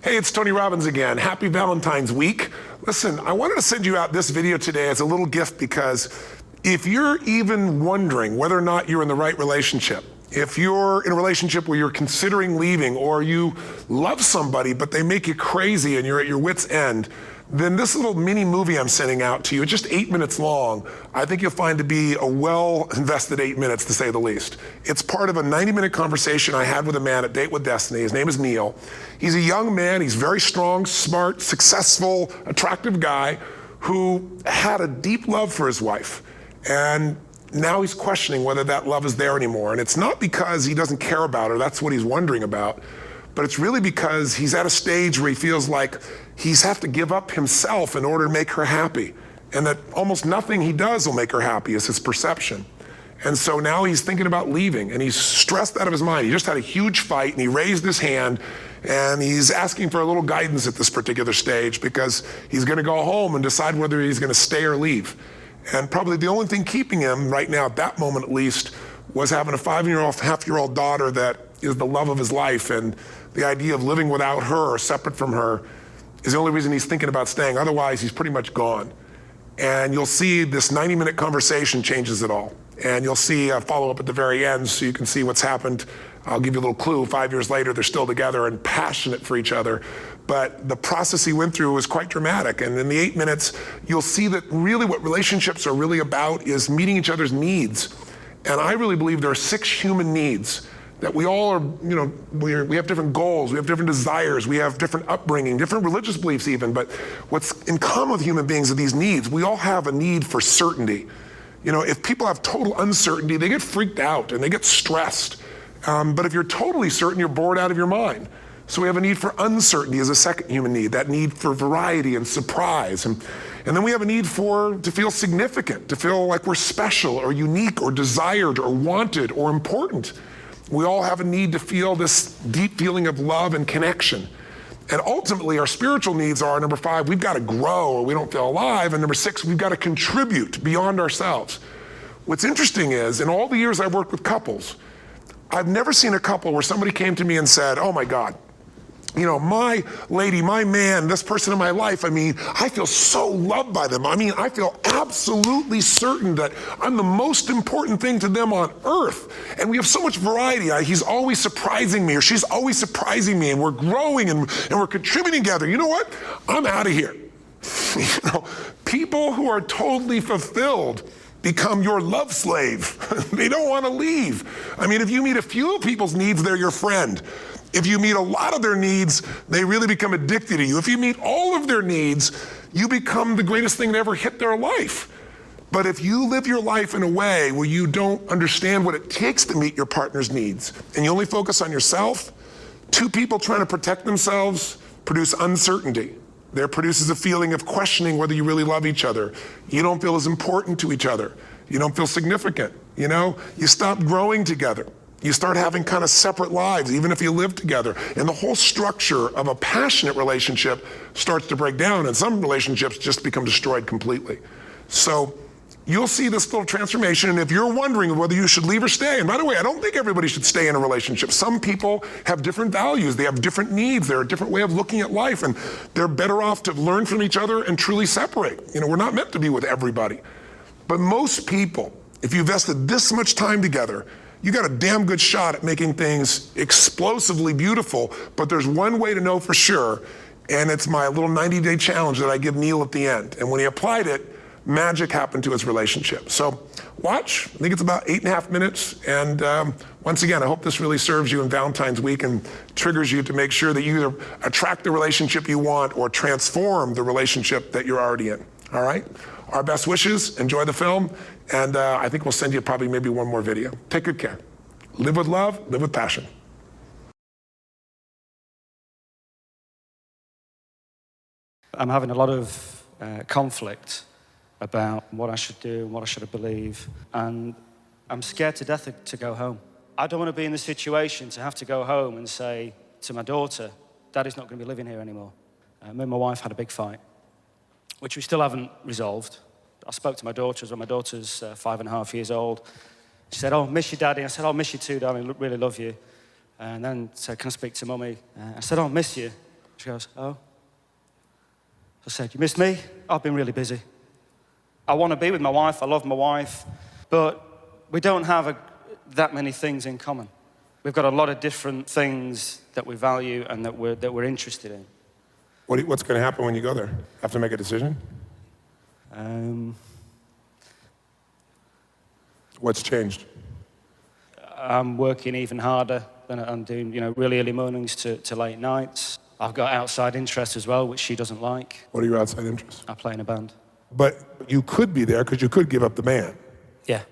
Hey, it's Tony Robbins again. Happy Valentine's week. Listen, I wanted to send you out this video today as a little gift because if you're even wondering whether or not you're in the right relationship, if you're in a relationship where you're considering leaving or you love somebody but they make you crazy and you're at your wit's end, then this little mini movie I'm sending out to you, it's just 8 minutes long, I think you'll find to be a well-invested 8 minutes, to say the least. It's part of a 90-minute conversation I had with a man at Date with Destiny. His name is Neil. He's a young man, he's very strong, smart, successful, attractive guy who had a deep love for his wife. And now he's questioning whether that love is there anymore. And it's not because he doesn't care about her, that's what he's wondering about. But it's really because he's at a stage where he feels like he's have to give up himself in order to make her happy. And that almost nothing he does will make her happy, is his perception. And so now he's thinking about leaving and he's stressed out of his mind. He just had a huge fight and he raised his hand and he's asking for a little guidance at this particular stage because he's gonna go home and decide whether he's gonna stay or leave. And probably the only thing keeping him right now, at that moment at least, was having a 5-year-old daughter that is the love of his life, and the idea of living without her or separate from her is the only reason he's thinking about staying. Otherwise, he's pretty much gone. And you'll see this 90-minute conversation changes it all. And you'll see a follow-up at the very end so you can see what's happened. I'll give you a little clue. 5 years later, they're still together and passionate for each other. But the process he went through was quite dramatic. And in the 8 minutes, you'll see that really what relationships are really about is meeting each other's needs. And I really believe there are 6 human needs that we all are, we have different goals, we have different desires, we have different upbringing, different religious beliefs even, but what's in common with human beings are these needs. We all have a need for certainty. If people have total uncertainty, they get freaked out and they get stressed. But if you're totally certain, you're bored out of your mind. So we have a need for uncertainty as a second human need, that need for variety and surprise. And then we have a need to feel significant, to feel like we're special or unique or desired or wanted or important. We all have a need to feel this deep feeling of love and connection. And ultimately, our spiritual needs are, number 5, we've got to grow or we don't feel alive. And number 6, we've got to contribute beyond ourselves. What's interesting is, in all the years I've worked with couples, I've never seen a couple where somebody came to me and said, oh my God, my lady, my man, this person in my life, I feel so loved by them. I feel absolutely certain that I'm the most important thing to them on earth. And we have so much variety. He's always surprising me or she's always surprising me and we're growing and we're contributing together. You know what? I'm out of here. People who are totally fulfilled become your love slave. They don't want to leave. If you meet a few people's needs, they're your friend. If you meet a lot of their needs, they really become addicted to you. If you meet all of their needs, you become the greatest thing to ever hit their life. But if you live your life in a way where you don't understand what it takes to meet your partner's needs, and you only focus on yourself, 2 people trying to protect themselves produce uncertainty. There produces a feeling of questioning whether you really love each other. You don't feel as important to each other. You don't feel significant. You stop growing together. You start having kind of separate lives, even if you live together. And the whole structure of a passionate relationship starts to break down, and some relationships just become destroyed completely. So you'll see this little transformation, and if you're wondering whether you should leave or stay, and by the way, I don't think everybody should stay in a relationship. Some people have different values, they have different needs, they're a different way of looking at life, and they're better off to learn from each other and truly separate. We're not meant to be with everybody. But most people, if you invested this much time together, you got a damn good shot at making things explosively beautiful, but there's one way to know for sure, and it's my little 90-day challenge that I give Neil at the end. And when he applied it, magic happened to his relationship. So watch, I think it's about 8.5 minutes, and once again, I hope this really serves you in Valentine's week and triggers you to make sure that you either attract the relationship you want or transform the relationship that you're already in, all right? Our best wishes, enjoy the film, and I think we'll send you probably maybe one more video. Take good care. Live with love, live with passion. I'm having a lot of conflict about what I should do and what I should believe, and I'm scared to death to go home. I don't want to be in the situation to have to go home and say to my daughter, Daddy's not going to be living here anymore. Me and my wife had a big fight, which we still haven't resolved. I spoke to my daughters when my daughter's 5.5 years old. She said, oh, miss you, Daddy. I said, oh, miss you too, darling, really love you. And then said, can I speak to Mummy? I said, oh, miss you. She goes, oh. I said, you missed me? I've been really busy. I want to be with my wife, I love my wife, but we don't have that many things in common. We've got a lot of different things that we value and that we're interested in. What's going to happen when you go there? Have to make a decision? What's changed? I'm working even harder than I'm doing, really early mornings to late nights. I've got outside interests as well, which she doesn't like. What are your outside interests? I play in a band. But you could be there because you could give up the band. Yeah.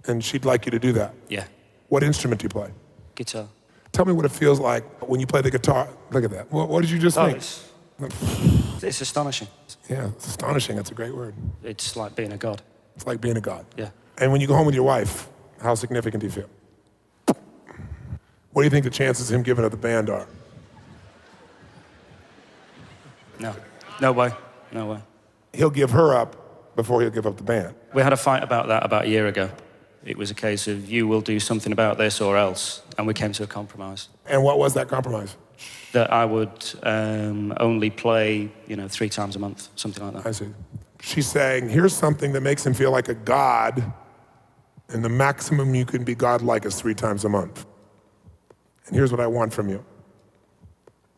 And she'd like you to do that. Yeah. What instrument do you play? Guitar. Tell me what it feels like when you play the guitar. Look at that. What did you just think? It's astonishing. Yeah, it's astonishing. That's a great word. It's like being a god. It's like being a god. Yeah. And when you go home with your wife, how significant do you feel? What do you think the chances of him giving up the band are? No. No way. No way. He'll give her up before he'll give up the band. We had a fight about that about a year ago. It was a case of you will do something about this or else, and we came to a compromise. And what was that compromise? That I would only play, 3 times a month, something like that. I see. She's saying, here's something that makes him feel like a god, and the maximum you can be godlike is 3 times a month. And here's what I want from you.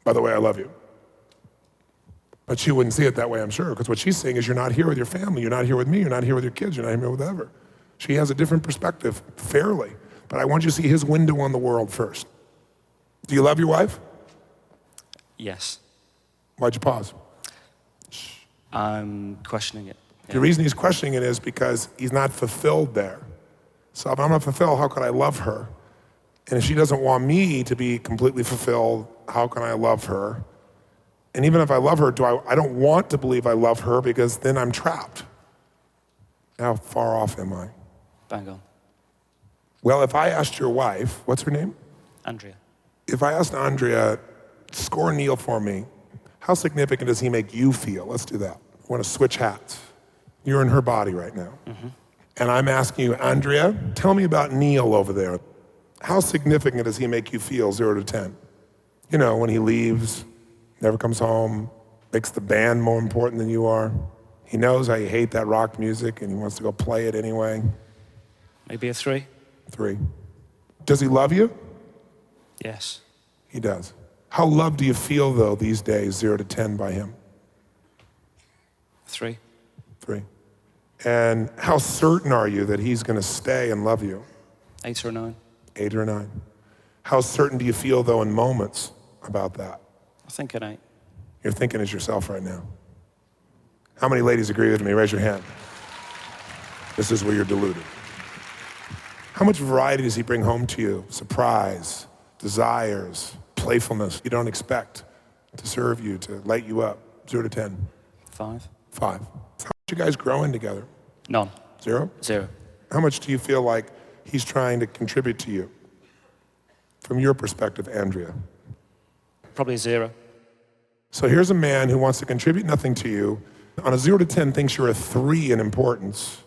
By the way, I love you. But she wouldn't see it that way, I'm sure, because what she's saying is you're not here with your family, you're not here with me, you're not here with your kids, you're not here with whatever. She has a different perspective, fairly. But I want you to see his window on the world first. Do you love your wife? Yes. Why'd you pause? I'm questioning it. Yeah. The reason he's questioning it is because he's not fulfilled there. So if I'm not fulfilled, how could I love her? And if she doesn't want me to be completely fulfilled, how can I love her? And even if I love her, I don't want to believe I love her because then I'm trapped. How far off am I? Bang on. Well, if I asked your wife, what's her name? Andrea. If I asked Andrea, score Neil for me, how significant does he make you feel? Let's do that. I want to switch hats. You're in her body right now. Mm-hmm. And I'm asking you, Andrea, tell me about Neil over there. How significant does he make you feel, 0 to 10? When he leaves, never comes home, makes the band more important than you are. He knows how you hate that rock music and he wants to go play it anyway. Maybe a 3. 3. Does he love you? Yes. He does. How loved do you feel, though, these days, 0 to 10 by him? 3. 3. And how certain are you that he's going to stay and love you? 8 or 9. 8 or 9. How certain do you feel, though, in moments about that? I think an 8. You're thinking as yourself right now. How many ladies agree with me? Raise your hand. This is where you're deluded. How much variety does he bring home to you? Surprise, desires, playfulness you don't expect to serve you, to light you up. 0 to 10. 5. 5. How much you guys growing together? None. 0? 0. How much do you feel like he's trying to contribute to you? From your perspective, Andrea. Probably 0. So here's a man who wants to contribute nothing to you. On a 0 to 10 thinks you're a 3 in importance.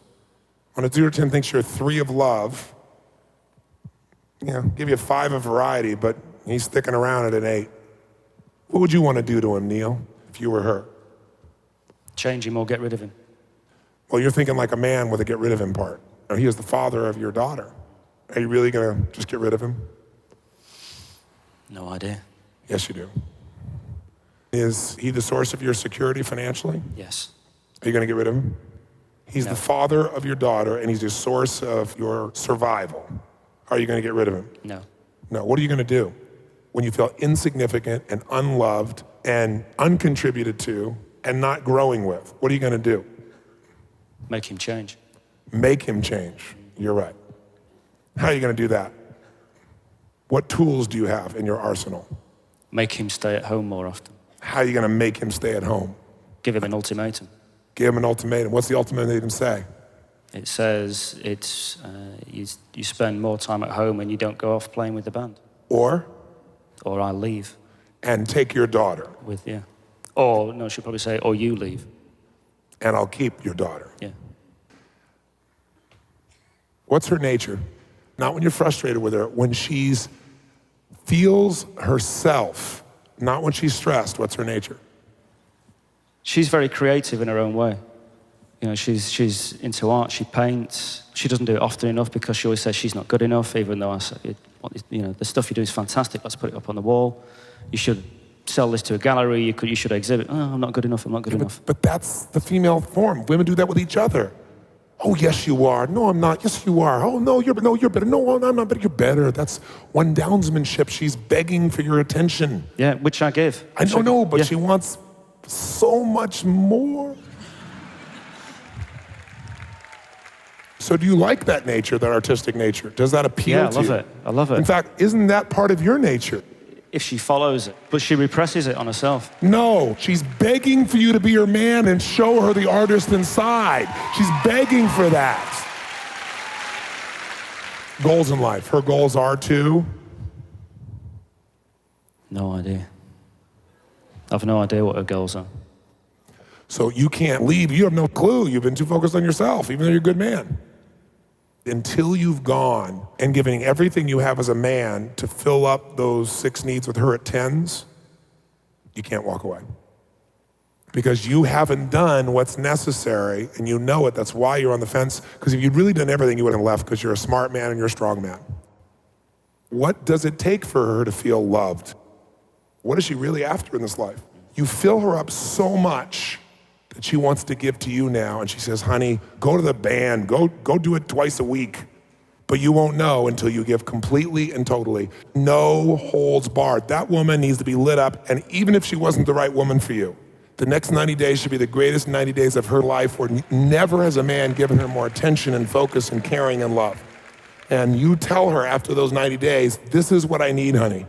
On a 0 to 10 thinks you're a 3 of love. Give you a 5 of variety, but he's sticking around at an 8. What would you want to do to him, Neil, if you were her? Change him or get rid of him. Well, you're thinking like a man with a get rid of him part. He is the father of your daughter. Are you really going to just get rid of him? No idea. Yes, you do. Is he the source of your security financially? Yes. Are you going to get rid of him? He's No. the father of your daughter, and he's the source of your survival. Are you going to get rid of him? No. No. What are you going to do when you feel insignificant and unloved and uncontributed to and not growing with? What are you going to do? Make him change. Make him change. You're right. How are you going to do that? What tools do you have in your arsenal? Make him stay at home more often. How are you going to make him stay at home? Give him an ultimatum. Give him an ultimatum. What's the ultimatum say? It says it's you spend more time at home and you don't go off playing with the band. Or I leave. And take your daughter. Or, no, she'll probably say, or you leave. And I'll keep your daughter. Yeah. What's her nature? Not when you're frustrated with her, when she's feels herself Not when she's stressed. What's her nature? She's very creative in her own way. You know, she's into art, she paints. She doesn't do it often enough because she always says she's not good enough, even though I say, you know, the stuff you do is fantastic, let's put it up on the wall. You should sell this to a gallery, you should exhibit. Oh, I'm not good enough, I'm not good enough. But that's the female form. Women do that with each other. Oh, yes, you are. No, I'm not. Yes, you are. Oh, no, you're better. No, I'm not better. You're better. That's one-downsmanship. She's begging for your attention. Yeah, which I give. I don't know, but she wants so much more. So do you like that nature, that artistic nature? Does that appeal to you? Yeah, I love it. I love it. In fact, isn't that part of your nature? If she follows it, but she represses it on herself. No, she's begging for you to be her man and show her the artist inside. She's begging for that. Goals in life. Her goals are to? No idea. I've no idea what her goals are. So you can't leave. You have no clue. You've been too focused on yourself, even though you're a good man. Until you've gone and given everything you have as a man to fill up those 6 needs with her at 10s, you can't walk away. Because you haven't done what's necessary, and you know it. That's why you're on the fence. Because if you'd really done everything, you would have left, because you're a smart man and you're a strong man. What does it take for her to feel loved? What is she really after in this life? You fill her up so much that she wants to give to you now, and she says, honey, go to the band, go do it twice a week. But you won't know until you give completely and totally. No holds barred. That woman needs to be lit up, and even if she wasn't the right woman for you, the next 90 days should be the greatest 90 days of her life, where never has a man given her more attention and focus and caring and love. And you tell her after those 90 days, this is what I need, honey.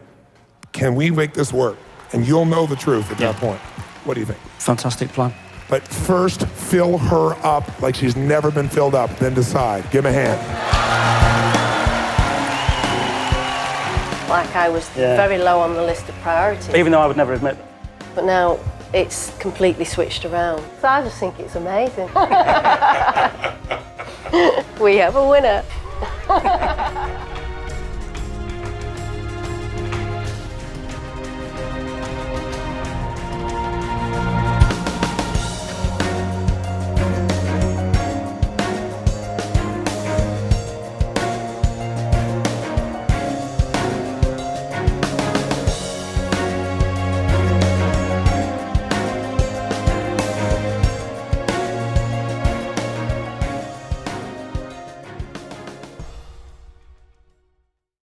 Can we make this work? And you'll know the truth at that point. What do you think? Fantastic plan. But first, fill her up like she's never been filled up, then decide. Give him a hand. Like I was very low on the list of priorities. Even though I would never admit that. But now it's completely switched around. So I just think it's amazing. We have a winner.